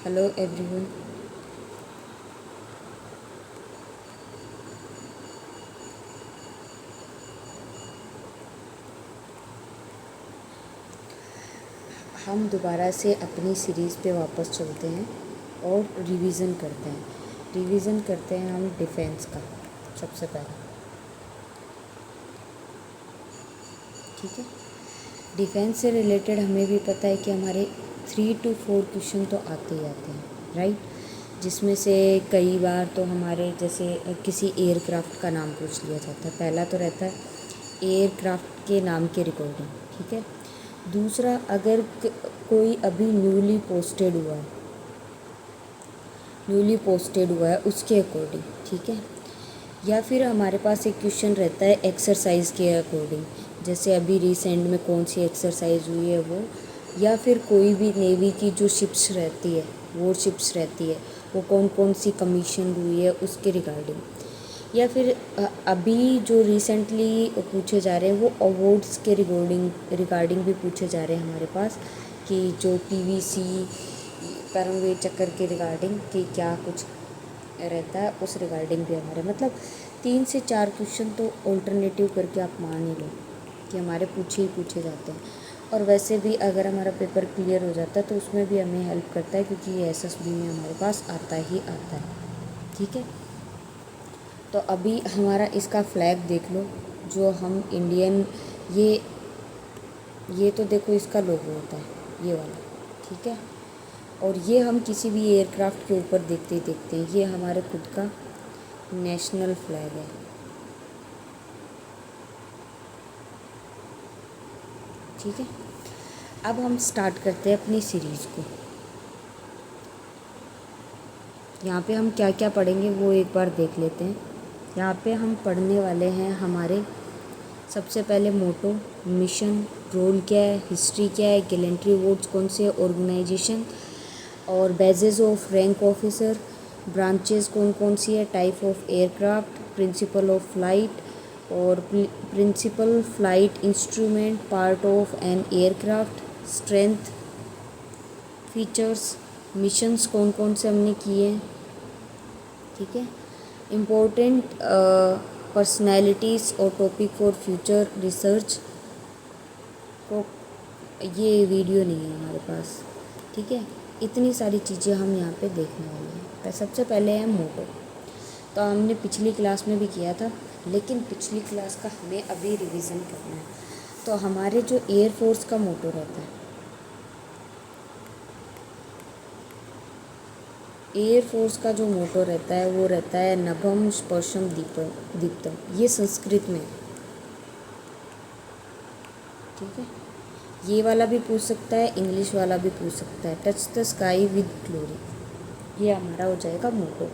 Hello everyone. हम दोबारा से अपनी सीरीज़ पे वापस चलते हैं और रिवीज़न करते हैं हम डिफेंस का सबसे पहले। ठीक है, डिफेंस से रिलेटेड हमें भी पता है कि हमारे 3 to 4 क्वेश्चन तो आते ही आते हैं, राइट। जिसमें से कई बार तो हमारे जैसे किसी एयरक्राफ्ट का नाम पूछ लिया जाता है। पहला तो रहता है एयरक्राफ्ट के नाम की रिकॉर्डिंग, ठीक है। दूसरा, अगर कोई अभी न्यूली पोस्टेड हुआ है उसके अकॉर्डिंग, ठीक है। या फिर हमारे पास एक क्वेश्चन रहता है एक्सरसाइज के अकॉर्डिंग, जैसे अभी रिसेंट में कौन सी एक्सरसाइज हुई है वो, या फिर कोई भी नेवी की जो शिप्स रहती है, वॉरशिप्स रहती है, वो कौन कौन सी कमीशन हुई है उसके रिगार्डिंग। या फिर अभी जो रिसेंटली पूछे जा रहे हैं वो अवार्ड्स के रिगार्डिंग भी पूछे जा रहे हैं हमारे पास, कि जो पीवीसी परमवीर चक्र के रिगार्डिंग कि क्या कुछ रहता है उस रिगार्डिंग भी हमारे मतलब 3 से 4 क्वेश्चन तो ऑल्टरनेटिव करके आप मान ही लो कि हमारे पूछे ही पूछे जाते हैं। और वैसे भी अगर हमारा पेपर क्लियर हो जाता है तो उसमें भी हमें हेल्प करता है, क्योंकि ये एसएसबी में हमारे पास आता ही आता है, ठीक है। तो अभी हमारा इसका फ्लैग देख लो, जो हम इंडियन, ये तो देखो इसका लोगो होता है, ये वाला, ठीक है। और ये हम किसी भी एयरक्राफ्ट के ऊपर देखते ही देखते हैं, ये हमारे खुद का नेशनल फ्लैग है, ठीक है। अब हम स्टार्ट करते हैं अपनी सीरीज़ को। यहाँ पे हम क्या क्या पढ़ेंगे वो एक बार देख लेते हैं। यहाँ पे हम पढ़ने वाले हैं हमारे सबसे पहले मोटो, मिशन, रोल क्या है, हिस्ट्री क्या है, गैलेंट्री अवार्ड्स कौन से ऑर्गेनाइजेशन, और badges of rank officer, branches कौन कौन सी है, type of aircraft, principle of flight और principle flight instrument, part of an aircraft, strength, features, missions कौन कौन से हमने किए हैं, ठीक है। इम्पोर्टेंट पर्सनैलिटीज़ और टॉपिक फॉर फ्यूचर रिसर्च को, ये वीडियो नहीं है हमारे पास, ठीक है। इतनी सारी चीज़ें हम यहाँ पे देखने वाले हैं। सबसे पहले है मोटो। तो हमने पिछली क्लास में भी किया था, लेकिन पिछली क्लास का हमें अभी रिवीजन करना है। तो हमारे जो एयरफोर्स का मोटो रहता है, एयरफोर्स का जो मोटो रहता है वो रहता है नभम स्पर्शम दीप्तम। ये संस्कृत में, ठीक है। ये वाला भी पूछ सकता है, इंग्लिश वाला भी पूछ सकता है, touch the sky with glory, ये हमारा हो जाएगा मोटो।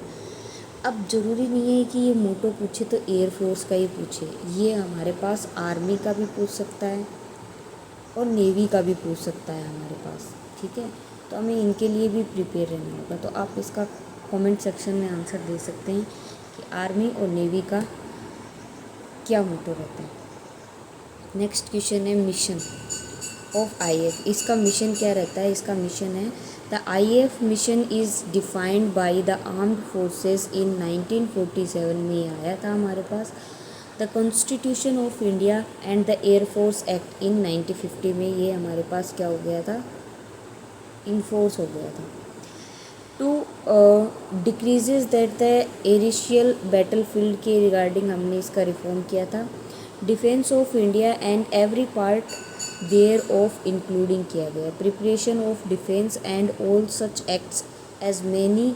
अब ज़रूरी नहीं है कि ये मोटो पूछे तो एयरफोर्स का ही पूछे, ये हमारे पास आर्मी का भी पूछ सकता है और नेवी का भी पूछ सकता है हमारे पास, ठीक है। तो हमें इनके लिए भी प्रिपेयर रहना होगा। तो आप इसका कमेंट सेक्शन में आंसर दे सकते हैं कि आर्मी और नेवी का क्या मोटो रहता है। नेक्स्ट क्वेश्चन है मिशन ऑफ आईएफ। इसका मिशन क्या रहता है? इसका मिशन है the IAF mission is defined by the armed forces in 1947 में ये आया था हमारे पास। The constitution of India and the air force act in 1950 में ये हमारे पास क्या हो गया था? इन्फोर्स हो गया था। टू डिक्रीजेज दैट द एरिशियल बैटलफील्ड के रिगार्डिंग हमने इसका रिफॉर्म किया था। Defence of India and every part thereof including किया गया। Preparation of defence and all such acts as many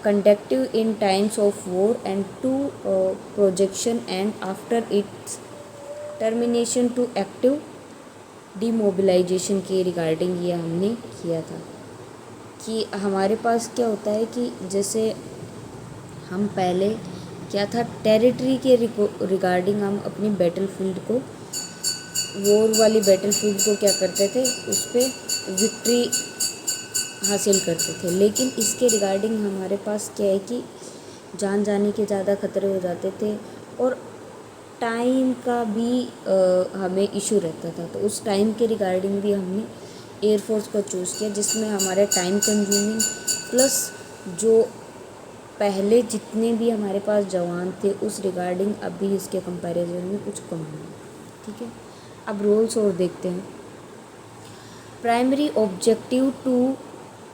conductive in times of war and to projection and after its termination to active demobilisation के regarding ये हमने किया था। कि हमारे पास क्या होता है कि जैसे हम पहले क्या था, टेरिटरी के रिगार्डिंग हम अपनी बैटलफील्ड को, वॉर वाली बैटलफील्ड को क्या करते थे, उस पर विक्ट्री हासिल करते थे। लेकिन इसके रिगार्डिंग हमारे पास क्या है कि जान जाने के ज़्यादा खतरे हो जाते थे और टाइम का भी हमें इशू रहता था। तो उस टाइम के रिगार्डिंग भी हमने एयरफोर्स को चूज़ किया, जिसमें हमारे टाइम कंज्यूमिंग प्लस जो पहले जितने भी हमारे पास जवान थे उस रिगार्डिंग अभी इसके कंपैरिजन में कुछ कम है। ठीक है, अब रोल्स और देखते हैं। Primary objective to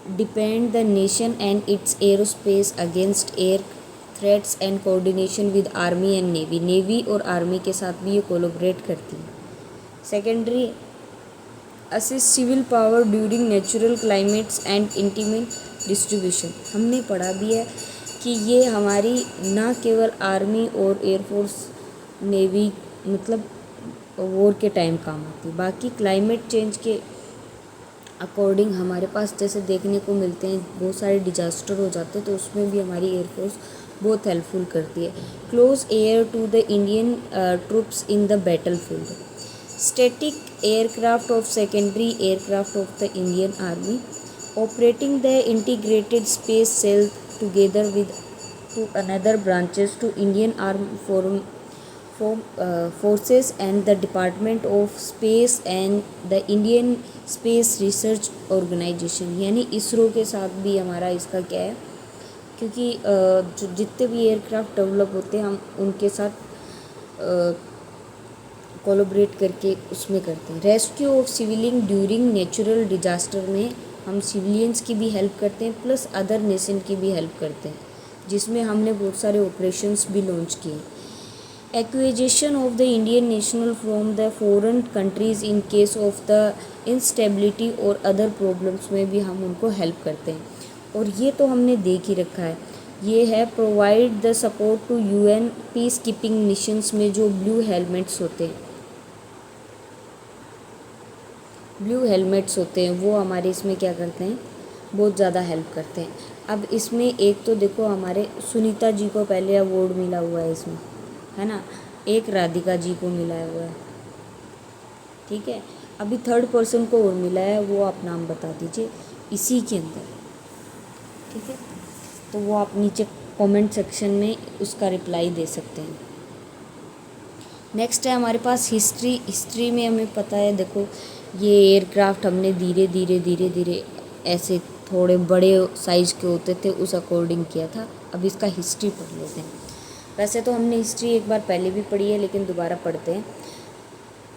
depend the nation and its aerospace against air threats and coordination with army and navy. Navy और आर्मी के साथ भी ये कोलैबोरेट करती है। Secondary, assist civil power during natural climates and intimate distribution. हमने पढ़ा भी है कि ये हमारी ना केवल आर्मी और एयरफोर्स नेवी मतलब वॉर के टाइम काम आती, बाकी क्लाइमेट चेंज के अकॉर्डिंग हमारे पास जैसे देखने को मिलते हैं बहुत सारे डिजास्टर हो जाते हैं, तो उसमें भी हमारी एयरफोर्स बहुत हेल्पफुल करती है। Close air to the Indian troops in the battle field. Static aircraft of secondary aircraft of the Indian army operating the integrated space cell together with two another branches to Indian arm forces and the Department of Space and the Indian Space Research Organization, यानी इसरो के साथ भी हमारा इसका क्या है, क्योंकि जो जितने भी एयरक्राफ्ट डेवलप होते हैं हम उनके साथ कोलैबोरेट करके उसमें करते हैं। Rescue of civilian during natural disaster में हम सिविलियंस की भी हेल्प करते हैं प्लस अदर नेशन की भी हेल्प करते हैं, जिसमें हमने बहुत सारे ऑपरेशंस भी लॉन्च किए। Acquisition of the Indian national from the foreign countries in case of the instability और अदर प्रॉब्लम्स में भी हम उनको हेल्प करते हैं। और ये तो हमने देख ही रखा है, ये है provide the support to UN peace keeping missions में जो ब्लू हेलमेट्स होते हैं वो हमारे इसमें क्या करते हैं, बहुत ज़्यादा हेल्प करते हैं। अब इसमें एक तो देखो हमारे सुनीता जी को पहले अवार्ड मिला हुआ है इसमें, है ना, एक राधिका जी को मिला हुआ है। ठीक है, अभी थर्ड पर्सन को और मिला है, वो आप नाम बता दीजिए इसी के अंदर। ठीक है, तो वो आप नीचे कमेंट सेक्शन में उसका रिप्लाई दे सकते हैं। नेक्स्ट है हमारे पास हिस्ट्री में हमें पता है, देखो ये एयरक्राफ्ट हमने धीरे धीरे ऐसे थोड़े बड़े साइज़ के होते थे उस अकॉर्डिंग किया था। अब इसका हिस्ट्री पढ़ लेते हैं। वैसे तो हमने हिस्ट्री एक बार पहले भी पढ़ी है लेकिन दोबारा पढ़ते हैं।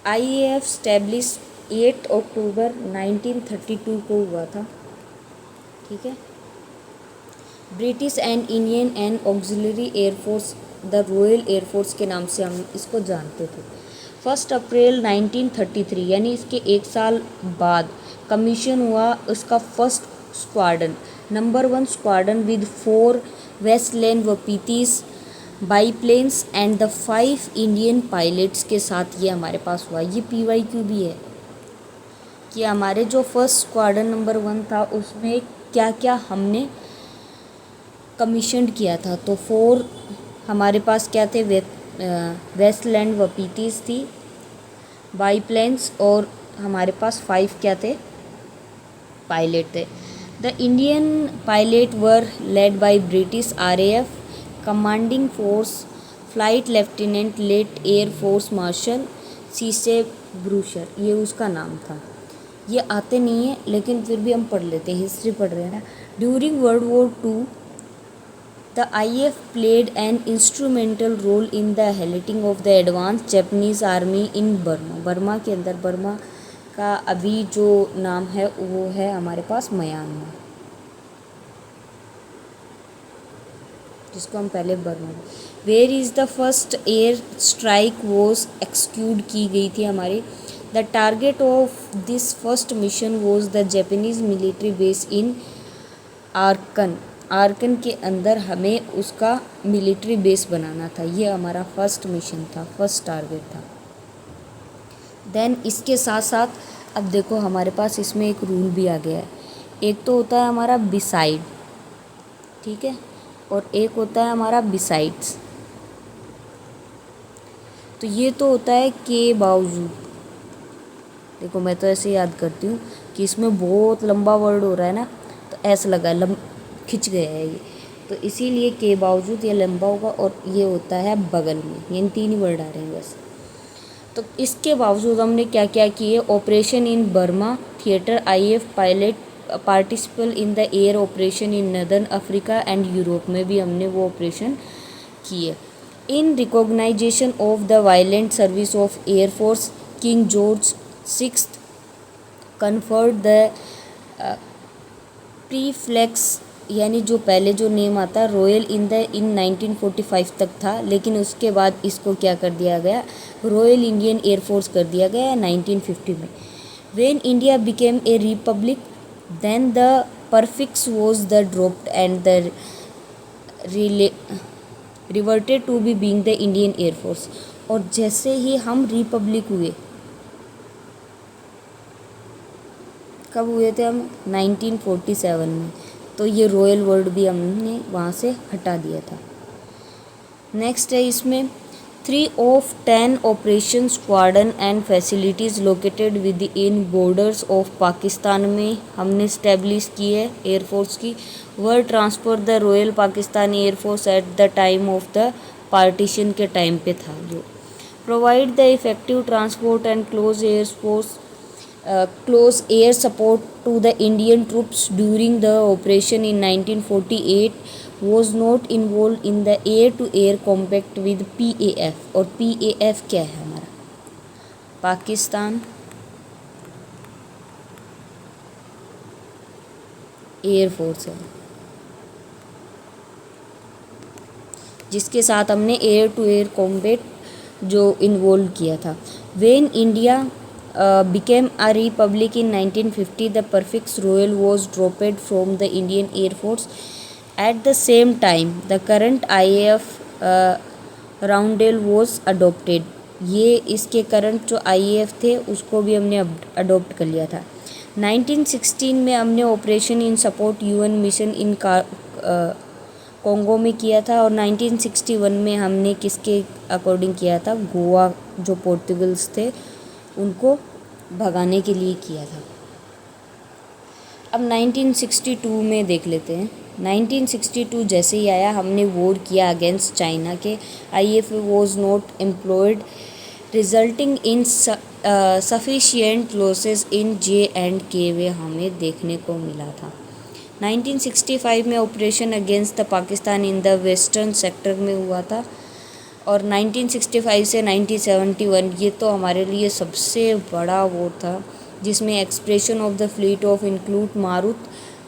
IAF स्टैब्लिश 8 अक्टूबर 1932 को हुआ था। ठीक है, British and Indian and auxiliary air force the royal air force के नाम से हम इसको जानते थे। 1 अप्रैल 1933 यानी इसके एक साल बाद कमीशन हुआ उसका first squadron, number 1 squadron with 4 Westland Wapiti biplanes and the 5 Indian pilots के साथ ये हमारे पास हुआ। ये PYQ भी है कि हमारे जो फर्स्ट स्क्वाड्रन नंबर 1 था उसमें क्या क्या हमने कमीशन्ड किया था। तो 4 हमारे पास क्या थे, वेस्टलैंड वपीतीस थी, बाईप्लेन्स, और हमारे पास 5 क्या थे, पायलट थे। The Indian pilot were led by British RAF commanding force flight lieutenant late air force marshal Cecil Bouchier, ये उसका नाम था। ये आते नहीं है लेकिन फिर भी हम पढ़ लेते हैं, हिस्ट्री पढ़ रहे हैं ना। During world war 2 the IAF played an instrumental role in the halting of the advance Japanese army in Burma. Burma के अंदर, बर्मा का अभी जो नाम है वो है हमारे पास म्यांमार, जिसको हम पहले Burma. Where is the first air strike was execute की गई थी हमारी। The target of this first mission was the Japanese military base in Arakan. Arakan के अंदर हमें उसका मिलिट्री बेस बनाना था, ये हमारा फर्स्ट मिशन था, फर्स्ट टारगेट था। देन इसके साथ साथ अब देखो हमारे पास इसमें एक रूल भी आ गया है। एक तो होता है हमारा बिसाइड, ठीक है, और एक होता है हमारा बिसाइड्स। तो ये तो होता है के बावजूद। देखो मैं तो ऐसे याद करती हूँ कि इसमें बहुत लंबा वर्ड हो रहा है ना, तो ऐसा लगा खिंच गया है ये, तो इसीलिए के बावजूद ये लंबा होगा, और ये होता है बगल में, यानी 3 ही वर्ड आ रहे हैं बस। तो इसके बावजूद हमने क्या क्या किए, operation in Burma theatre, IAF pilot participated in the air operation in northern Africa and Europe में भी हमने वो ऑपरेशन किए। In recognition of the violent service of air force, King George sixth conferred the prefix, यानी जो पहले जो name आता रॉयल इन 1945 तक था, लेकिन उसके बाद इसको क्या कर दिया गया, रॉयल इंडियन एयरफोर्स कर दिया गया 1950 में। When India became a republic then the prefix was the dropped and the reverted to be being the Indian air force. और जैसे ही हम रिपब्लिक हुए, कब हुए थे हम, 1947 में, तो ये रॉयल वर्ड भी हमने वहाँ से हटा दिया था। नेक्स्ट है इसमें 3 of 10 operation squadron and facilities located within borders of Pakistan में हमने स्टैब्लिश की है एयरफोर्स की। Were transfer the royal Pakistani air force at the time of the partition के टाइम पे था जो। Provide the effective transport and close air support to the Indian troops during the operation in 1948 was not involved in the air-to-air combat with PAF। और PAF क्या है हमारा, Pakistan air force है, जिसके साथ हमने एयर टू एयर कॉम्बैट जो involve किया था। When India became a republic in 1950, the prefix royal was dropped from the Indian Air Force. At the same time, the current IAF roundel was adopted। ये इसके current जो IAF थे उसको भी हमने अडोप्ट कर लिया था। 1916 में हमने operation in support UN mission in Congo में किया था, और 1961 में हमने किसके अकॉर्डिंग किया था, गोवा जो पोर्तुगल्स थे उनको भगाने के लिए किया था। अब 1962 में देख लेते हैं। 1962 जैसे ही आया, हमने वॉर किया अगेंस्ट चाइना के। IAF was not employed resulting in sufficient losses in J&K वे हमें देखने को मिला था। 1965 में operation against the Pakistan in the western sector में हुआ था, और 1965 से 1971 ये तो हमारे लिए सबसे बड़ा वॉर था, जिसमें expression of the fleet of include Marut,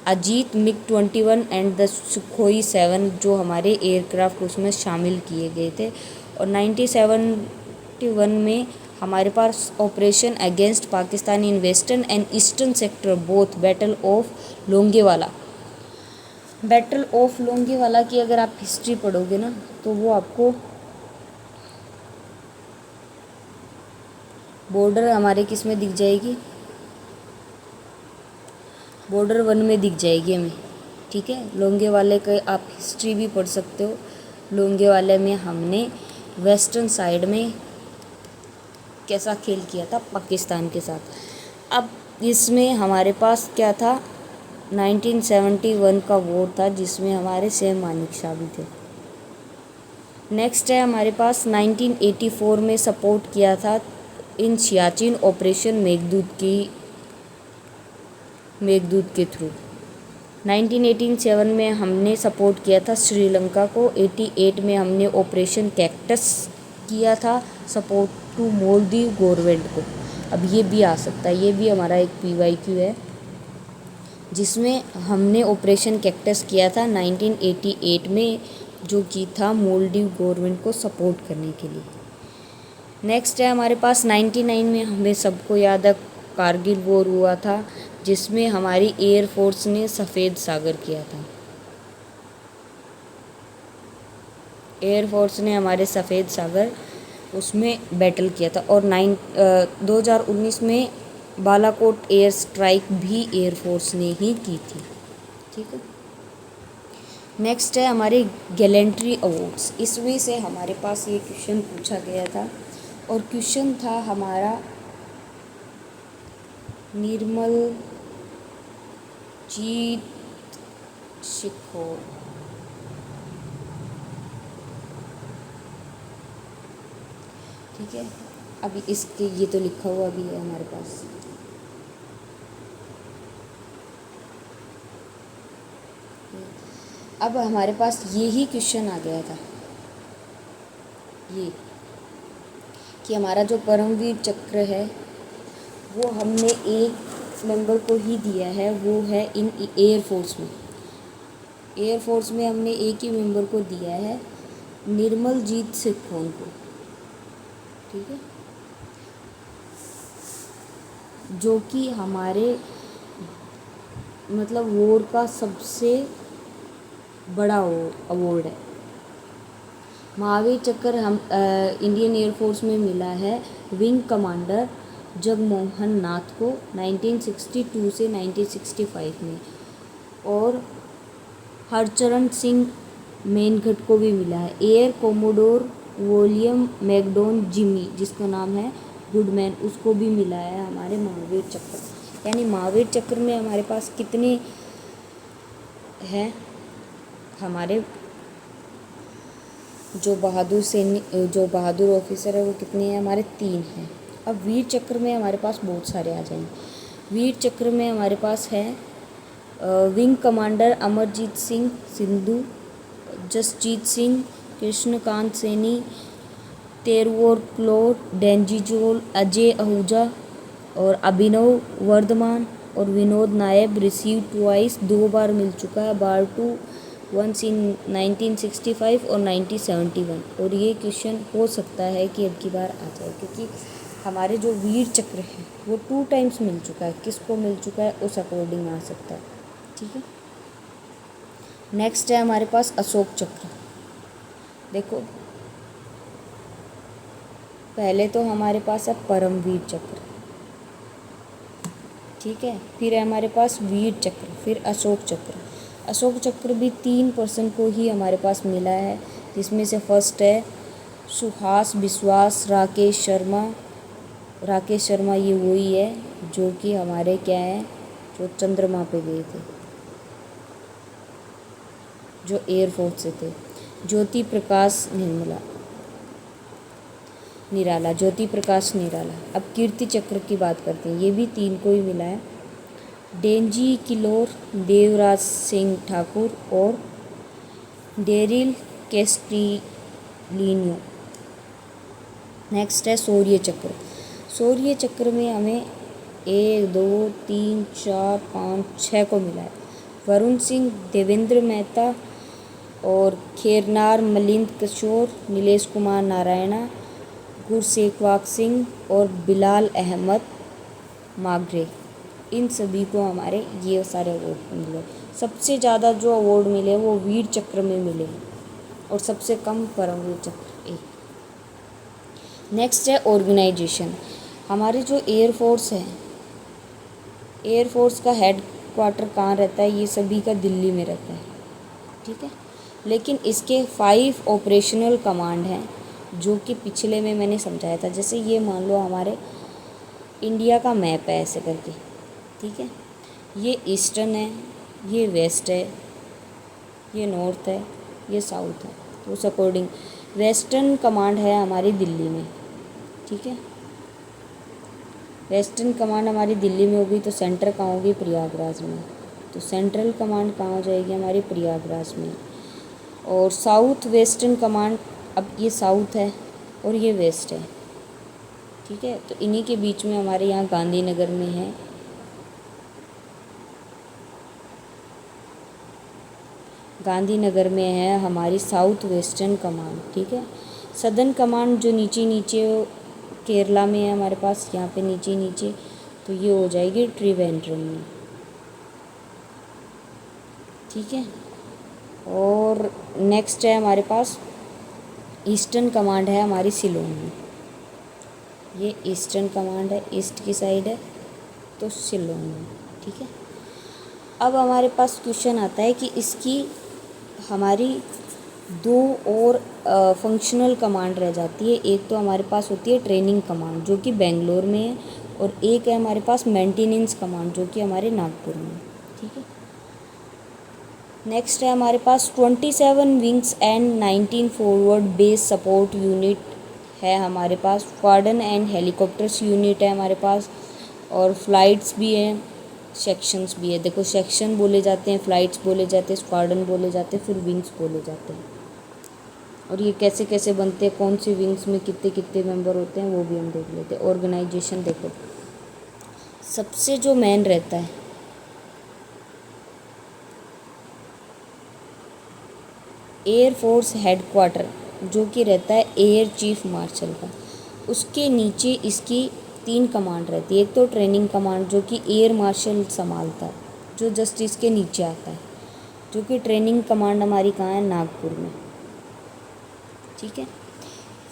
Ajeet, MiG-21 and the Sukhoi 7 जो हमारे एयरक्राफ्ट उसमें शामिल किए गए थे। और 1971 में हमारे पास operation against Pakistan in western and eastern sector both battle of Longewala. Battle of Longewala की अगर आप हिस्ट्री पढ़ोगे ना, तो वो आपको बॉर्डर हमारे किस में दिख जाएगी, बॉर्डर 1 में दिख जाएगी हमें, ठीक है। लोंगेवाले का आप हिस्ट्री भी पढ़ सकते हो। लोंगेवाले में हमने वेस्टर्न साइड में कैसा खेल किया था पाकिस्तान के साथ। अब इसमें हमारे पास क्या था, 1971 का वॉर था, जिसमें हमारे सेम मानेकशॉ भी थे। नेक्स्ट है हमारे पास 1984 में सपोर्ट किया था इन सियाचिन ऑपरेशन मेघदूत के थ्रू। 1987 में हमने सपोर्ट किया था श्रीलंका को। 88 में हमने ऑपरेशन कैक्टस किया था सपोर्ट टू मालदीव गवर्नमेंट को। अब ये भी आ सकता है, ये भी हमारा एक PYQ है, जिसमें हमने ऑपरेशन कैक्टस किया था 1988 में, जो कि था मालदीव गवर्नमेंट को सपोर्ट करने के लिए। नेक्स्ट है हमारे पास 99 में, हमें सबको याद है कारगिल वॉर हुआ था, जिसमें हमारी एयरफोर्स ने सफ़ेद सागर किया था। एयरफोर्स ने हमारे सफ़ेद सागर उसमें बैटल किया था। और 2019 में बालाकोट एयर स्ट्राइक भी एयरफोर्स ने ही की थी, ठीक है। नेक्स्ट है हमारे गैलेंट्री अवार्ड्स। इसमें से हमारे पास ये क्वेश्चन पूछा गया था, और क्वेश्चन था हमारा निर्मल जीत शिखोर, ठीक है। अभी इसके ये तो लिखा हुआ भी है हमारे पास। अब हमारे पास ये ही क्वेश्चन आ गया था, ये कि हमारा जो परमवीर चक्र है वो हमने एक मेंबर को ही दिया है, वो है इन एयरफोर्स में। एयरफोर्स में हमने एक ही मेंबर को दिया है, निर्मलजीत सिंह को, ठीक है, जो कि हमारे मतलब वॉर का सबसे बड़ा अवार्ड है। महावीर चक्र हम इंडियन एयरफोर्स में मिला है विंग कमांडर जगमोहन नाथ को 1962 से 1965 में, और हरचरण सिंह मेनघट को भी मिला है। एयर कोमोडोर विलियम मैकडोन जिमी, जिसका नाम है गुडमैन, उसको भी मिला है हमारे महावीर चक्र। यानी महावीर चक्र में हमारे पास कितने हैं, हमारे जो बहादुर ऑफिसर है वो कितने हैं, हमारे 3 हैं। अब वीर चक्र में हमारे पास बहुत सारे आ जाएंगे। वीर चक्र में हमारे पास है विंग कमांडर अमरजीत सिंह सिंधु, जसजीत सिंह, कृष्णकांत सैनी, तेरवोर क्लोर, डेंजीजोल, अजय आहूजा और अभिनव वर्धमान और विनोद नायब रिसीव ट्वाइस, 2 बार मिल चुका है, बार 2 वंस इन 1965 और 1971। और ये क्वेश्चन हो सकता है कि अब की बार आ जाए, क्योंकि हमारे जो वीर चक्र है वो 2 टाइम्स मिल चुका है, किसको मिल चुका है उस अकॉर्डिंग आ सकता है, ठीक है। नेक्स्ट है हमारे पास अशोक चक्र। देखो पहले तो हमारे पास है परमवीर चक्र, ठीक है, फिर है हमारे पास वीर चक्र, फिर अशोक चक्र। अशोक चक्र भी 3 पर्सन को ही हमारे पास मिला है, जिसमें से फर्स्ट है सुहास विश्वास राकेश शर्मा। राकेश शर्मा ये वही है जो कि हमारे क्या है, जो चंद्रमा पे गए थे, जो एयरफोर्स से थे। ज्योति प्रकाश निराला, ज्योति प्रकाश निराला। अब कीर्ति चक्र की बात करते हैं, ये भी 3 को ही मिला है, डेंजी किलोर, देवराज सिंह ठाकुर और डेरिल कैस्टिलिनो। नेक्स्ट है शौर्य चक्र। शौर्य चक्र में हमें 1 2 3 4 5 6 को मिला है, वरुण सिंह, देवेंद्र मेहता और खेरनार मलिंद किशोर, नीलेश कुमार नारायणा, गुरसेखवाक सिंह और बिलाल अहमद मागरे। इन सभी को हमारे ये सारे अवार्ड मिले। सबसे ज़्यादा जो अवार्ड मिले वो वीर चक्र में मिले और सबसे कम परमवीर चक्र। नेक्स्ट है ऑर्गेनाइजेशन। हमारे जो एयरफोर्स है, एयरफोर्स का हेड क्वार्टर कहाँ रहता है, ये सभी का दिल्ली में रहता है, ठीक है। लेकिन इसके 5 ऑपरेशनल कमांड हैं, जो कि पिछले में मैंने समझाया था। जैसे ये मान लो हमारे इंडिया का मैप है ऐसे करके, ठीक है, ये ईस्टर्न है, ये वेस्ट है, ये नॉर्थ है, ये साउथ है। तो उस अकॉर्डिंग वेस्टर्न कमांड है हमारी दिल्ली में, ठीक है। वेस्टर्न कमांड हमारी दिल्ली में होगी, तो सेंटर कहाँ होगी, प्रयागराज में। तो सेंट्रल कमांड कहाँ हो जाएगी, हमारी प्रयागराज में। और साउथ वेस्टर्न कमांड, अब ये साउथ है और ये वेस्ट है, ठीक है। तो इन्हीं के बीच में हमारे यहाँ गांधीनगर में है, गांधीनगर में है हमारी साउथ वेस्टर्न कमांड, ठीक है। सदर्न कमांड जो नीचे नीचे केरला में है हमारे पास, यहाँ पे नीचे नीचे, तो ये हो जाएगी त्रिवेंद्रम में, ठीक है। और नेक्स्ट है हमारे पास ईस्टर्न कमांड है हमारी शिलोंग में। ये ईस्टर्न कमांड है, ईस्ट की साइड है, तो शिलोंग में, ठीक है। अब हमारे पास क्वेश्चन आता है कि इसकी हमारी 2 और फंक्शनल कमांड रह जाती है। एक तो हमारे पास होती है ट्रेनिंग कमांड, जो कि बेंगलोर में है, और एक है हमारे पास मेंटेनेंस कमांड, जो कि हमारे नागपुर में, ठीक है। नेक्स्ट है हमारे पास 27 wings and 19 forward base support unit है हमारे पास, स्क्वाड्रन एंड हेलीकॉप्टर्स यूनिट है हमारे पास, और फ्लाइट्स भी हैं, सेक्शंस भी है। देखो सेक्शन बोले जाते हैं, फ्लाइट्स बोले जाते हैं, स्क्वाड्रन बोले जाते हैं, फिर विंग्स बोले जाते हैं। और ये कैसे कैसे बनते हैं, कौन सी विंग्स में कितने कितने मेंबर होते हैं, वो भी हम देख लेते हैं। ऑर्गेनाइजेशन देखो, सबसे जो मेन रहता है एयर फोर्स हेडक्वार्टर, जो कि रहता है एयर चीफ मार्शल का। उसके नीचे इसकी 3 कमांड रहती है। एक तो ट्रेनिंग कमांड जो कि एयर मार्शल संभालता है, जो जस्ट इसके नीचे आता है, जो कि ट्रेनिंग कमांड हमारी कहाँ है, नागपुर में। ठीक है।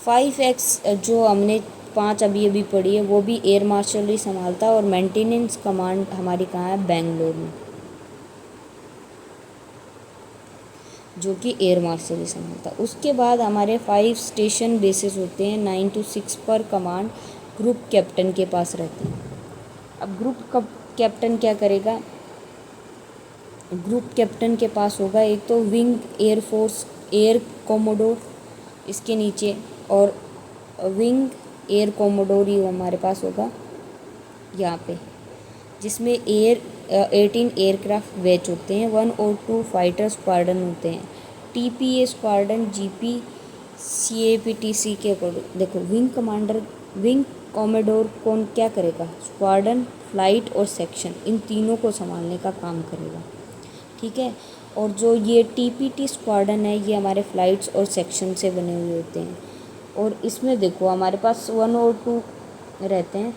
5X जो हमने 5 अभी अभी पढ़ी है, वो भी एयर मार्शल ही संभालता है, और मेंटेनेंस कमांड हमारी कहाँ है, बेंगलोर में, जो कि एयर मार्शल ही संभालता है। उसके बाद हमारे 5 स्टेशन बेसिस होते हैं, 9 to 6 पर कमांड ग्रुप कैप्टन के पास रहती है। अब ग्रुप कैप्टन क्या करेगा, ग्रुप कैप्टन के पास होगा एक तो विंग एयरफोर्स एयर कोमोडोर इसके नीचे, और विंग एयर कोमोडोर ही हमारे पास होगा यहाँ पे, जिसमें 18 एयरक्राफ्ट बैच होते हैं, 1 और 2 फाइटर स्क्वाड्रन होते हैं, TPA स्क्वाड्रन, GP CAPTC के अकॉर्डिंग। देखो विंग कोमोडोर कौन क्या करेगा, स्क्वाड्रन, फ्लाइट और सेक्शन, इन तीनों को संभालने का काम करेगा। ठीक है। और जो ये TPT स्क्वाड्रन है, ये हमारे फ्लाइट्स और सेक्शन से बने हुए होते हैं। और इसमें देखो हमारे पास 1 और 2 रहते हैं,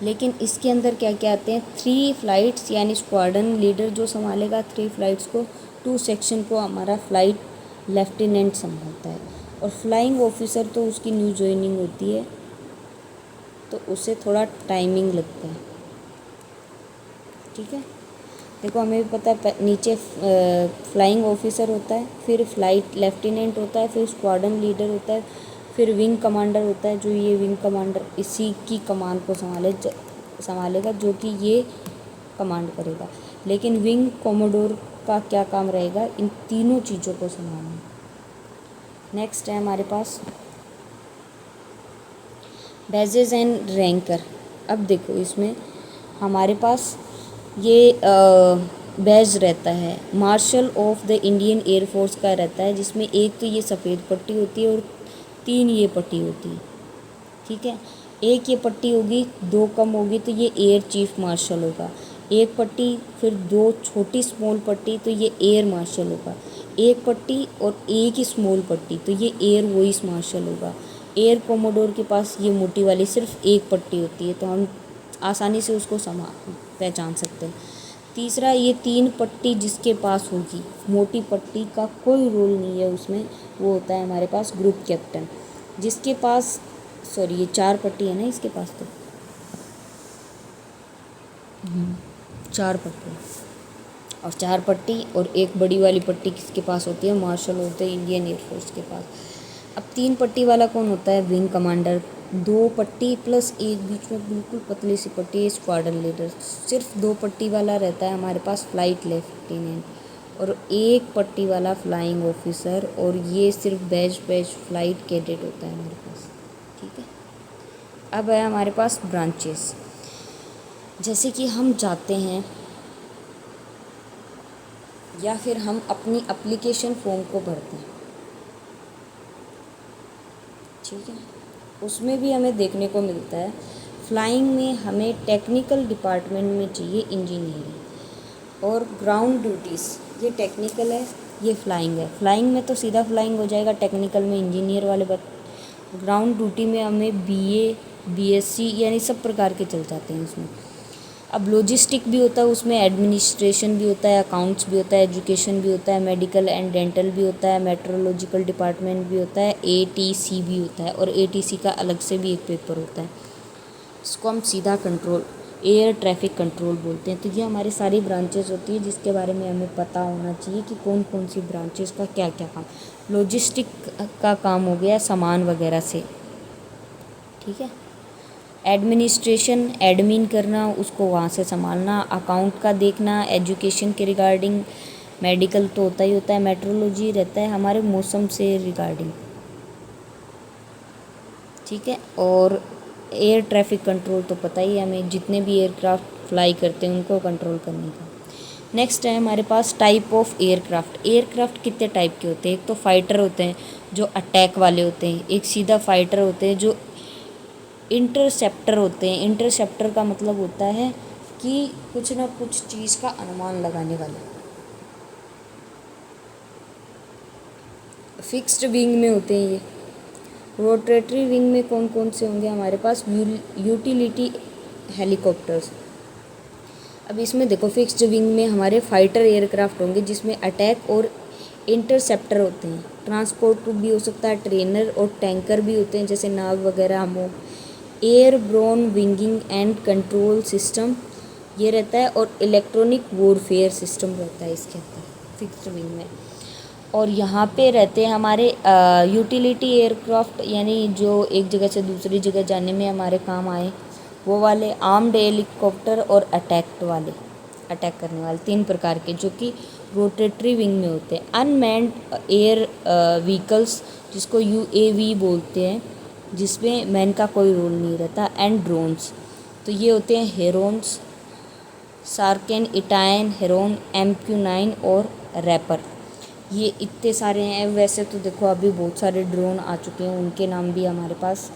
लेकिन इसके अंदर क्या क्या आते हैं, 3 फ्लाइट्स यानी स्क्वाड्रन लीडर जो संभालेगा 3 फ्लाइट्स को, 2 सेक्शन को हमारा फ्लाइट लेफ्टिनेंट संभालता है, और फ्लाइंग ऑफिसर तो उसकी न्यू ज्वाइनिंग होती है, तो उसे थोड़ा टाइमिंग लगता है। ठीक है। देखो हमें भी पता है, नीचे फ्लाइंग ऑफिसर होता है, फिर फ्लाइट लेफ्टिनेंट होता है, फिर स्क्वाड्रन लीडर होता है, फिर विंग कमांडर होता है, जो ये विंग कमांडर इसी की कमांड को संभालेगा, जो कि ये कमांड करेगा। लेकिन विंग कोमोडोर का क्या काम रहेगा, इन तीनों चीज़ों को संभालना। नेक्स्ट है हमारे पास बैजेस एंड रैंकर। अब देखो इसमें हमारे पास ये बैज रहता है, marshal of the Indian air force का रहता है, जिसमें एक तो ये सफ़ेद पट्टी होती है और 3 ये पट्टी होती है। ठीक है। एक ये पट्टी होगी, 2 कम होगी तो ये एयर चीफ मार्शल होगा, एक पट्टी, फिर 2 छोटी स्मॉल पट्टी तो ये एयर मार्शल होगा, एक पट्टी और एक ही स्मॉल पट्टी तो ये एयर वॉइस मार्शल होगा। एयर कोमोडोर के पास ये मोटी वाली सिर्फ एक पट्टी होती है, तो हम आसानी से उसको पहचान सकते हैं। तीसरा, ये 3 पट्टी जिसके पास होगी, मोटी पट्टी का कोई रोल नहीं है उसमें, वो होता है हमारे पास ग्रुप कैप्टन, जिसके पास सॉरी ये 4 पट्टी है ना इसके पास, तो 4 पट्टी, और 4 पट्टी और एक बड़ी वाली पट्टी किसके पास होती है, marshal of the Indian air force के पास। अब 3 पट्टी वाला कौन होता है, विंग कमांडर, 2 पट्टी प्लस एक बीच में बिल्कुल पतली सी पट्टी, स्क्वाड्रन लीडर। सिर्फ 2 पट्टी वाला रहता है हमारे पास फ्लाइट लेफ्टिनेंट, और एक पट्टी वाला फ्लाइंग ऑफिसर, और ये सिर्फ बैच फ्लाइट कैडेट होता है हमारे पास। ठीक है। अब है हमारे पास ब्रांचेस, जैसे कि हम जाते हैं या फिर हम अपनी एप्लीकेशन फॉर्म को भरते हैं। ठीक है। उसमें भी हमें देखने को मिलता है, फ्लाइंग में हमें टेक्निकल डिपार्टमेंट में चाहिए इंजीनियरिंग, और ग्राउंड ड्यूटीज़ ये टेक्निकल है, ये फ्लाइंग है। फ्लाइंग में तो सीधा फ्लाइंग हो जाएगा, टेक्निकल में इंजीनियर वाले ग्राउंड ड्यूटी में हमें BA BSc यानी सब प्रकार के चल जाते हैं उसमें। अब लॉजिस्टिक भी होता है उसमें, एडमिनिस्ट्रेशन भी होता है, अकाउंट्स भी होता है, एजुकेशन भी होता है, मेडिकल एंड डेंटल भी होता है, मेट्रोलॉजिकल डिपार्टमेंट भी होता है, ATC भी होता है, और ATC का अलग से भी एक पेपर होता है। इसको हम सीधा कंट्रोल एयर ट्रैफिक कंट्रोल बोलते हैं। तो ये हमारी सारी ब्रांचेस होती है, जिसके बारे में हमें पता होना चाहिए कि कौन कौन सी ब्रांचेस का क्या क्या काम। लॉजिस्टिक का काम हो गया सामान वगैरह से। ठीक है। एडमिनिस्ट्रेशन एडमिन करना, उसको वहाँ से संभालना, अकाउंट का देखना, एजुकेशन के रिगार्डिंग, मेडिकल तो होता ही होता है, मेट्रोलॉजी रहता है हमारे मौसम से रिगार्डिंग। ठीक है। और एयर ट्रैफिक कंट्रोल तो पता ही है हमें, जितने भी एयरक्राफ्ट फ्लाई करते हैं उनको कंट्रोल करने का। नेक्स्ट है हमारे पास टाइप ऑफ एयरक्राफ्ट। एयरक्राफ्ट कितने टाइप के होते हैं? एक तो फाइटर होते हैं जो अटैक वाले होते हैं, एक सीधा फाइटर होते हैं जो इंटरसेप्टर होते हैं। इंटरसेप्टर का मतलब होता है कि कुछ ना कुछ चीज़ का अनुमान लगाने वाले। फिक्स्ड विंग में होते हैं ये। रोटेटरी विंग में कौन कौन से होंगे हमारे पास? Utility helicopters. अब इसमें देखो, फिक्स्ड विंग में हमारे फाइटर एयरक्राफ्ट होंगे जिसमें अटैक और इंटरसेप्टर होते हैं। ट्रांसपोर्ट भी हो सकता है, ट्रेनर और टैंकर भी होते हैं जैसे नाव वगैरह हम हो। Airborne warning and control system ये रहता है, और इलेक्ट्रॉनिक वॉरफेयर सिस्टम रहता है इसके अंदर फिक्स्ड विंग में। और यहाँ पे रहते हैं हमारे यूटिलिटी एयरक्राफ्ट, यानी जो एक जगह से दूसरी जगह जाने में हमारे काम आए वो वाले। आर्म्ड हेलीकॉप्टर और अटैक करने वाले, 3 प्रकार के, जो कि रोटेटरी विंग में होते हैं। अनमैन्ड एयर व्हीकल्स जिसको यूएवी बोलते हैं, जिसमें मैन का कोई रोल नहीं रहता। एंड ड्रोन्स, तो ये होते हैं हेरोन्स, सार्केन, इटायन, हेरोन, MQ-9 और रैपर। ये इतने सारे हैं। वैसे तो देखो अभी बहुत सारे ड्रोन आ चुके हैं, उनके नाम भी हमारे पास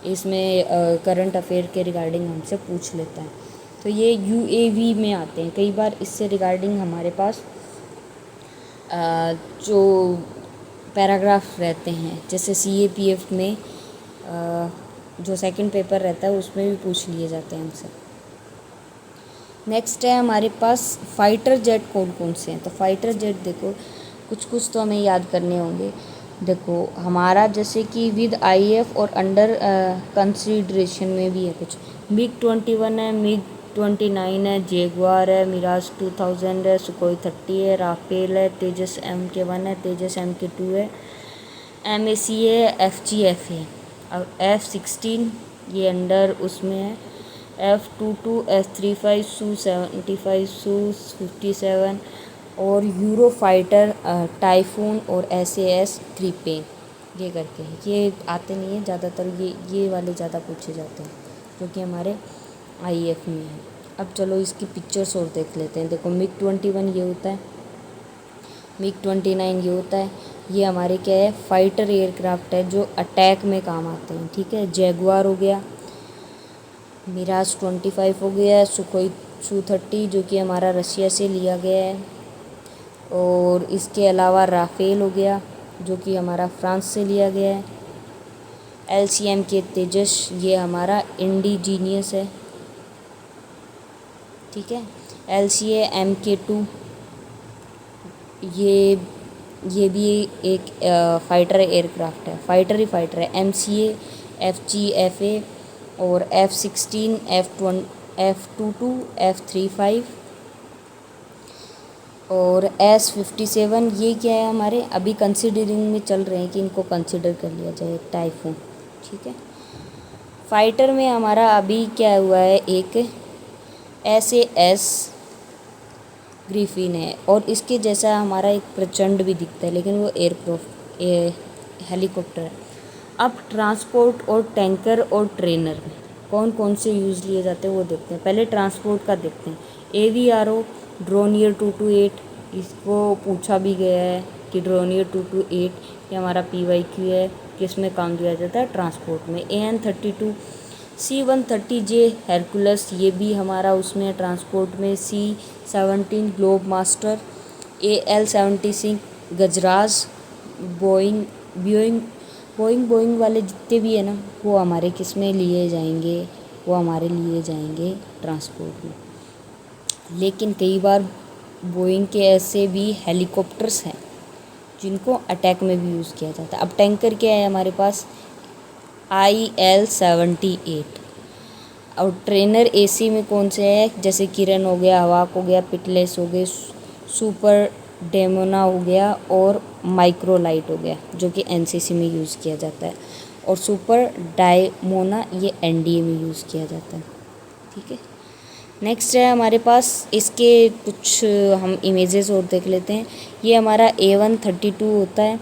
इसमें करंट अफेयर के रिगार्डिंग हमसे पूछ लेता है। तो ये यूएवी में आते हैं। कई बार इससे रिगार्डिंग हमारे पास जो पैराग्राफ रहते हैं, जैसे CAPF में जो सेकंड पेपर रहता है उसमें भी पूछ लिए जाते हैं हमसे। नेक्स्ट है हमारे पास फाइटर जेट कौन कौन से हैं। तो फाइटर जेट देखो, कुछ कुछ तो हमें याद करने होंगे। देखो हमारा जैसे कि विद IAF और अंडर कंसीडरेशन में भी है कुछ। MiG-21 है, MiG-29 है, जैगुआर है, मिराज 2000 है, सुखोई 30 है, राफेल है, तेजस MK-1 है, तेजस MK-2 है, MAC है, FGF है। अब F-16 ये अंडर उसमें है, F-22, F-35, Su-75, Su-57 और यूरो फाइटर, टाइफून और SAS ग्रिपेन, ये करके हैं। ये आते नहीं हैं ज़्यादातर, ये वाले ज़्यादा पूछे जाते हैं जो कि हमारे IAF में है। अब चलो इसकी पिक्चर्स और देख लेते हैं। देखो MiG-21 ये होता है, MiG-29 ये होता है। ये हमारे क्या है? फाइटर एयरक्राफ्ट है जो अटैक में काम आते हैं, ठीक है। जैगुआर हो गया, मिराज 25 हो गया, सुखोई Su-30 जो कि हमारा रशिया से लिया गया है, और इसके अलावा राफेल हो गया जो कि हमारा फ्रांस से लिया गया है। LCM-K तेजस ये हमारा इंडिजीनियस है, ठीक है। LCA-MK-2 ये भी एक फाइटर एयरक्राफ्ट है, फाइटर ही फाइटर है। MCA, FGFA और F-16, F-22, F-35 और S-57 ये क्या है? हमारे अभी कंसिडरिंग में चल रहे हैं कि इनको कंसिडर कर लिया जाए, टाइफून, ठीक है। फाइटर में हमारा अभी क्या हुआ है? एक SAS ग्रिफिन है, और इसके जैसा हमारा एक प्रचंड भी दिखता है, लेकिन वो हेलीकॉप्टर है। अब ट्रांसपोर्ट और टैंकर और ट्रेनर में कौन कौन से यूज़ लिए जाते हैं वो देखते हैं। पहले ट्रांसपोर्ट का देखते हैं। AVRO ड्रोनियर 228, इसको पूछा भी गया है कि ड्रोनियर 228 ये हमारा PYQ है, किस में काम दिया जाता है? ट्रांसपोर्ट में। AN-32 C-130J हेरकुलस ये भी हमारा उसमें ट्रांसपोर्ट में। C-17 ग्लोब मास्टर, AL-76 गजराज, बोइंग वाले जितने भी है ना, वो हमारे किस में लिए जाएंगे? वो हमारे लिए जाएंगे ट्रांसपोर्ट में। लेकिन कई बार बोइंग के ऐसे भी हेलीकॉप्टर्स हैं जिनको अटैक में भी यूज़ किया जाता है। अब टैंकर क्या है हमारे पास? IL-78। और ट्रेनर AC में कौन से है? जैसे किरण हो गया, हवाक हो गया, पिटलेस हो गए, सुपर डेमोना हो गया और माइक्रोलाइट हो गया जो कि NCC में यूज़ किया जाता है, और सुपर डायमोना ये NDA में यूज़ किया जाता है, ठीक है। नेक्स्ट है हमारे पास इसके कुछ हम इमेजेस और देख लेते हैं। ये हमारा A132 होता है,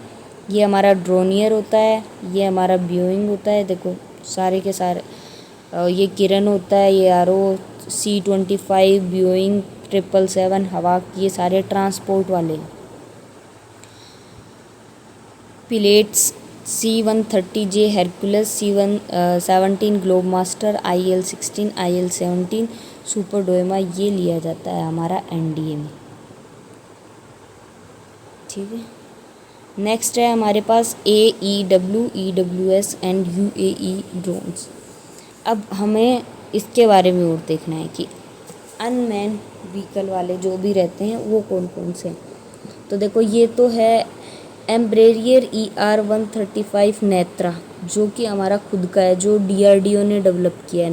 ये हमारा ड्रोनियर होता है, ये हमारा ब्यूइंग होता है। देखो सारे के सारे ये किरण होता है, ये C-25 बोइंग 777 हवा, ये सारे ट्रांसपोर्ट वाले हैं। पिलेट्स C-130J Hercules, C-17 Globemaster, IL-16, IL-17 super डोएमा, ये लिया जाता है हमारा NDA में। ठीक है, नेक्स्ट है हमारे पास AEW, EWS and UAE drones. अब हमें इसके बारे में और देखना है कि अनमैन व्हीकल वाले जो भी रहते हैं वो कौन कौन से हैं। तो देखो, ये तो है एम्ब्रेरियर ER-135 नेत्रा, जो कि हमारा खुद का है, जो DRDO ने डेवलप किया है।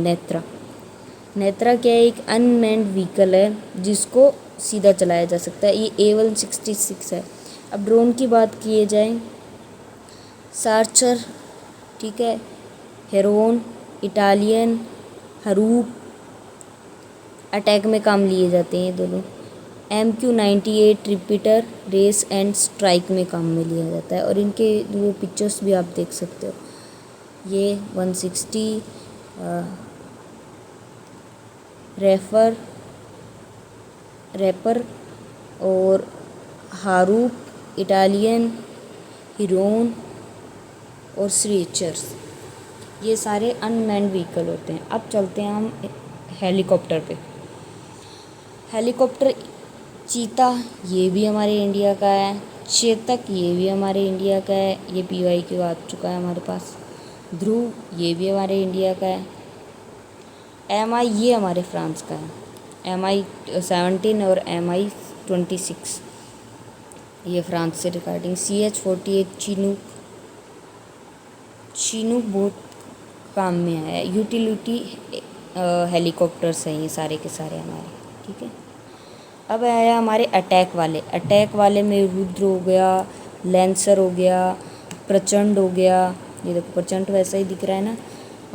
नेत्रा क्या है? एक अनमैन्ड व्हीकल है जिसको सीधा चलाया जा सकता है। ये A166 है। अब ड्रोन की बात किए जाए, सार्चर, ठीक है, हेरोन, इटालियन, हरूप, अटैक में काम लिए जाते हैं ये दोनों। MQ-98 repeater, race and strike में काम में लिया जाता है। और इनके वो पिक्चर्स भी आप देख सकते हो। ये 160 रैपर और हारूप, इटालियन, हिरोन और स्ट्रेचर्स, ये सारे अनमैन्ड व्हीकल होते हैं। अब चलते हैं हम हेलीकॉप्टर पे। हेलीकॉप्टर चीता, ये भी हमारे इंडिया का है। चेतक, ये भी हमारे इंडिया का है, ये PYQ आ चुका है हमारे पास। ध्रुव, ये भी हमारे इंडिया का है। MI, ये हमारे फ्रांस का है। MI-17 और MI-26, ये फ्रांस से रिगार्डिंग। CH-48 चीनूक बहुत काम में आया है। यूटिलिटी हेलीकॉप्टर्स हैं ये सारे के सारे हमारे। ठीक है, अब आया हमारे अटैक वाले में रुद्र हो गया, लैंसर हो गया, प्रचंड हो गया, ये देखो प्रचंड वैसा ही दिख रहा है ना,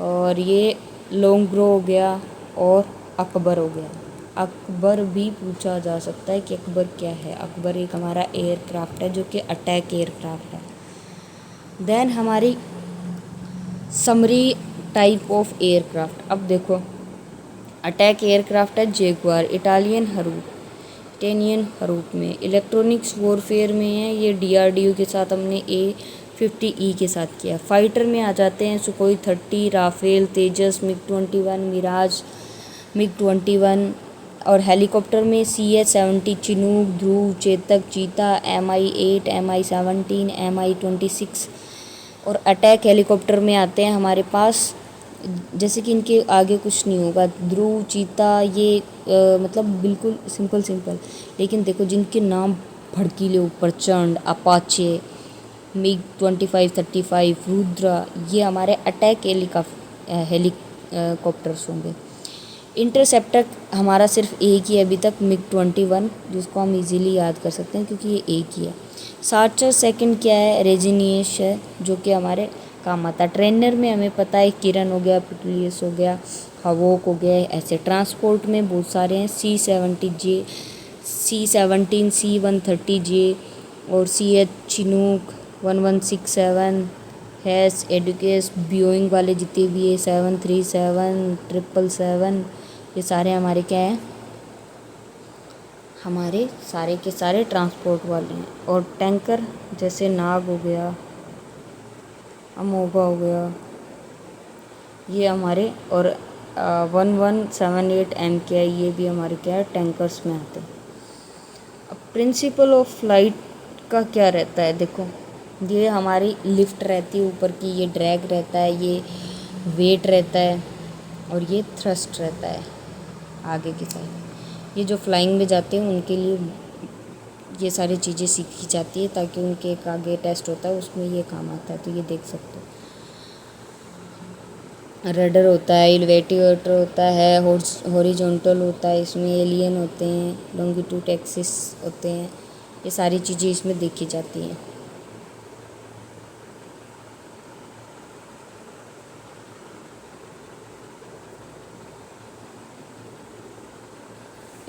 और ये लोंग्रो हो गया, और अकबर हो गया। अकबर भी पूछा जा सकता है कि अकबर क्या है। अकबर एक हमारा एयरक्राफ्ट है जो कि अटैक एयरक्राफ्ट है। देन हमारी समरी टाइप ऑफ एयरक्राफ्ट। अब देखो, अटैक एयरक्राफ्ट है जैगुआर, इटालियन हरूप में, इलेक्ट्रॉनिक्स वॉरफेयर में है, ये DRDO के साथ हमने A-50E के साथ किया। फाइटर में आ जाते हैं सुखोई 30, राफेल, तेजस, MiG-21, मिराज, MiG-21, और हेलीकॉप्टर में CH-70 चिनूक, ध्रुव, चेतक, चीता, MI-8, MI-17, MI-26। और अटैक हेलीकॉप्टर में आते हैं हमारे पास, जैसे कि इनके आगे कुछ नहीं होगा, ध्रुव, चीता, ये मतलब बिल्कुल सिंपल, लेकिन देखो जिनके नाम भड़कीले हो, प्रचंड, अपाचे, MiG-25, रुद्रा, ये हमारे अटैक हेलीकॉप्टर्स होंगे। इंटरसेप्टर हमारा सिर्फ एक ही है अभी तक, MiG-21, जिसको हम इजीली याद कर सकते हैं क्योंकि ये एक ही है। सार्चर सेकंड क्या है? रेजिनियस है, जो कि हमारे काम आता है। ट्रेनर में हमें पता है किरण हो गया, पिटुलियस हो गया, हवोक हो गया। ऐसे ट्रांसपोर्ट में बहुत सारे हैं, C-17, C-130J और CH चिनूक, 1167, हैस, एडुकेस, बोइंग वाले जितने भी है, 737, 777, ये सारे हमारे क्या हैं? हमारे सारे के सारे ट्रांसपोर्ट वाले हैं। और टैंकर जैसे नाग हो गया, अमोगा हो गया, ये हमारे, और 1178 MKI, ये भी हमारे क्या है? टैंकर्स में आते हैं। अब प्रिंसिपल ऑफ फ्लाइट का क्या रहता है? देखो, ये हमारी लिफ्ट रहती है ऊपर की, ये ड्रैग रहता है, ये वेट रहता है, और ये थ्रस्ट रहता है आगे की साइड। ये जो फ्लाइंग में जाते हैं उनके लिए ये सारी चीज़ें सीखी जाती है, ताकि उनके एक आगे टेस्ट होता है उसमें ये काम आता है। तो ये देख सकते हो, रडर होता है, एलिवेटर होता है, हॉरिजॉन्टल होता है, इसमें एलियन होते हैं, लॉन्गिट्यूड एक्सिस होते हैं, ये सारी चीज़ें इसमें देखी जाती हैं।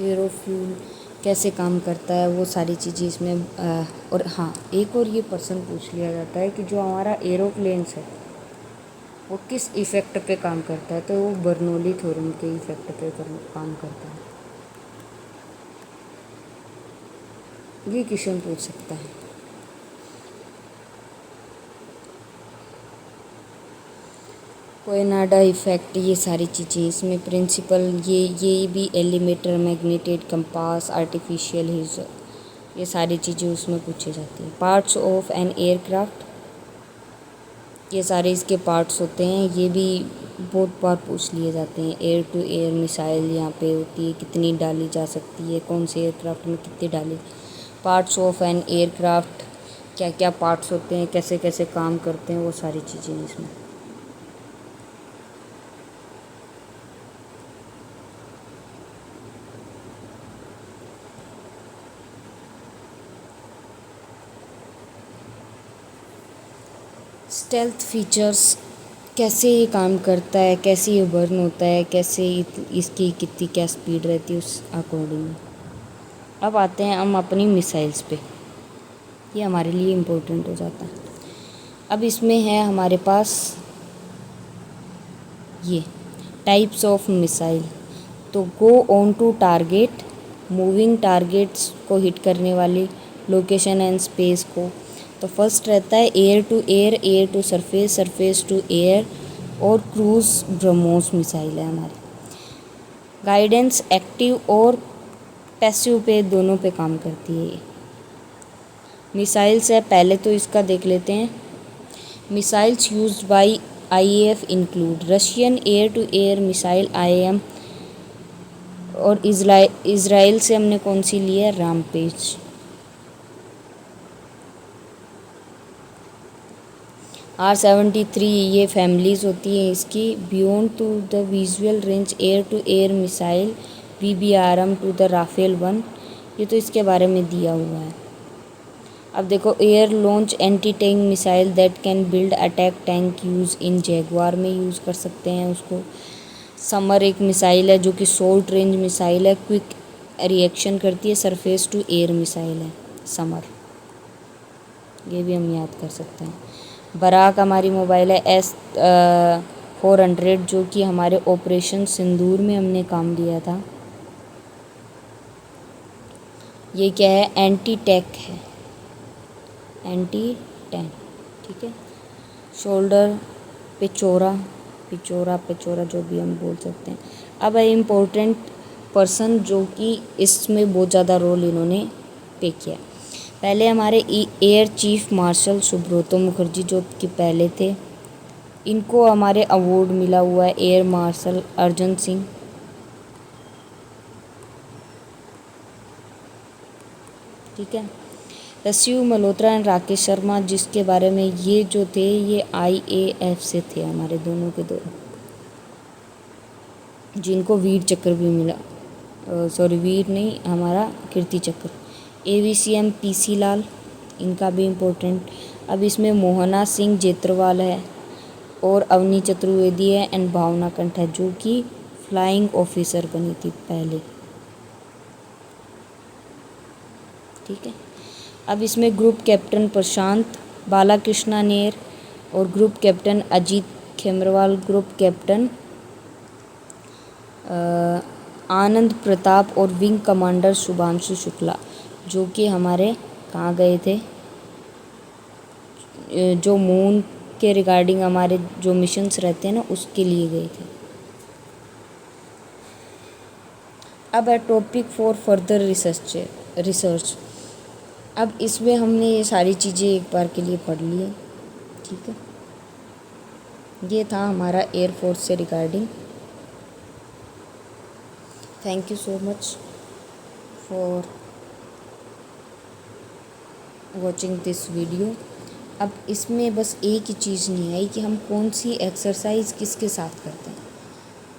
एरोफ्यूल कैसे काम करता है, वो सारी चीज़ें इसमें और हाँ, एक और ये पर्सन पूछ लिया जाता है कि जो हमारा एरोप्लेन्स है, वो किस इफ़ेक्ट पे काम करता है, तो वो बर्नौली थ्योरम के इफ़ेक्ट पे काम करता है। ये क्वेश्चन पूछ सकता है। कोयनाडा इफ़ेक्ट, ये सारी चीज़ें इसमें प्रिंसिपल, ये भी एलिमेटर, मैग्नेटेड कंपास, आर्टिफिशियल हिजर, ये सारी चीज़ें उसमें पूछी जाती हैं। पार्ट्स ऑफ एन एयरक्राफ्ट, ये सारे इसके पार्ट्स होते हैं, ये भी बहुत बार पूछ लिए जाते हैं। एयर टू एयर मिसाइल यहाँ पे होती है, कितनी डाली जा सकती है, कौन से एयरक्राफ्ट में कितनी डाली। पार्ट्स ऑफ एन एयरक्राफ्ट, क्या क्या पार्ट्स होते हैं, कैसे कैसे काम करते हैं, वो सारी चीज़ें इसमें। स्टेल्थ फीचर्स, कैसे ये काम करता है, कैसे ये बर्न होता है, कैसे इसकी कितनी क्या स्पीड रहती है, उस अकॉर्डिंग। अब आते हैं हम अपनी मिसाइल्स पे, ये हमारे लिए इम्पोर्टेंट हो जाता है। अब इसमें है हमारे पास ये टाइप्स ऑफ मिसाइल। तो go on to target, moving targets को हिट करने वाली, लोकेशन एंड स्पेस को। तो फर्स्ट रहता है air to air, air to surface, surface to air, और क्रूज ब्रह्मोस मिसाइल है हमारी। गाइडेंस एक्टिव और पैसिव पे, दोनों पे काम करती है ये मिसाइल्स है। पहले तो इसका देख लेते हैं। Missiles used by IAF include Russian air to air missile IAM, और इज़राइल से हमने कौन सी ली है, रामपेज। R-73, ये फैमिलीज होती हैं इसकी। Beyond to the visual range air to air missile BBRM to the Rafale 1, ये तो इसके बारे में दिया हुआ है। अब देखो, air launch anti tank missile that can build attack tank use in Jaguar में यूज़ कर सकते हैं उसको। समर एक मिसाइल है जो कि शॉर्ट रेंज मिसाइल है, क्विक रिएक्शन करती है, सरफेस टू एयर मिसाइल है समर, ये भी हम याद कर सकते हैं। बराक हमारी मोबाइल है S-400, जो कि हमारे ऑपरेशन सिंदूर में हमने काम लिया था। ये क्या है, एंटी टैंक है, एंटी टैंक, ठीक है। शोल्डर पिचोरा, पिचोरा जो भी हम बोल सकते हैं। अब है इम्पोर्टेंट पर्सन जो कि इसमें बहुत ज़्यादा रोल इन्होंने पे किया। पहले हमारे air chief marshal Subroto Mukherjee, जो कि पहले थे, इनको हमारे अवार्ड मिला हुआ है एयर मार्शल अर्जन सिंह। ठीक है। शिव मल्होत्रा एंड राकेश शर्मा, जिसके बारे में ये जो थे, ये IAF से थे हमारे दोनों के दोनों, जिनको वीर चक्र भी मिला, सॉरी वीर नहीं, हमारा कीर्ति चक्र। AVCM PC लाल, इनका भी इम्पोर्टेंट। अब इसमें मोहना सिंह जेत्रवाल है, और अवनी चतुर्वेदी है, एंड भावना कंठ है, जो कि फ्लाइंग ऑफिसर बनी थी पहले। ठीक है। अब इसमें ग्रुप कैप्टन प्रशांत बालाकृष्णा नेर, और group captain Ajit Khemarwal, group captain Anand Pratap, और विंग कमांडर शुभांशु शुक्ला, जो कि हमारे कहाँ गए थे, जो मून के रिगार्डिंग हमारे जो मिशंस रहते हैं ना, उसके लिए गए थे। अब है टॉपिक फॉर फर्दर रिसर्च। अब इसमें हमने ये सारी चीज़ें एक बार के लिए पढ़ ली है, ठीक है। ये था हमारा एयरफोर्स से regarding. Thank you so much for watching this video. अब इसमें बस एक ही चीज़ नहीं आई कि हम कौन सी एक्सरसाइज किसके साथ करते हैं,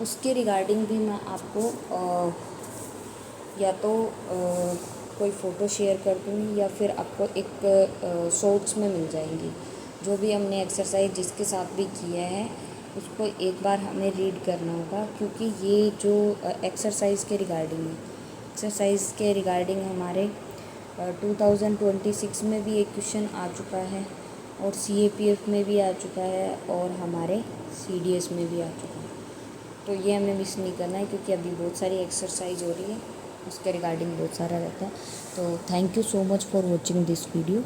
उसके रिगार्डिंग भी मैं आपको या तो कोई फ़ोटो शेयर कर दूँगी, या फिर आपको एक शॉर्ट्स में मिल जाएंगी। जो भी हमने एक्सरसाइज जिसके साथ भी किया है, उसको एक बार हमें रीड करना होगा, क्योंकि ये जो एक्सरसाइज के रिगार्डिंग है, एक्सरसाइज के रिगार्डिंग हमारे 2026 में भी एक क्वेश्चन आ चुका है, और CAPF में भी आ चुका है और हमारे CDS में भी आ चुका है। तो ये हमें मिस नहीं करना है, क्योंकि अभी बहुत सारी एक्सरसाइज हो रही है, उसके रिगार्डिंग बहुत सारा रहता है। तो thank you so much for watching this video.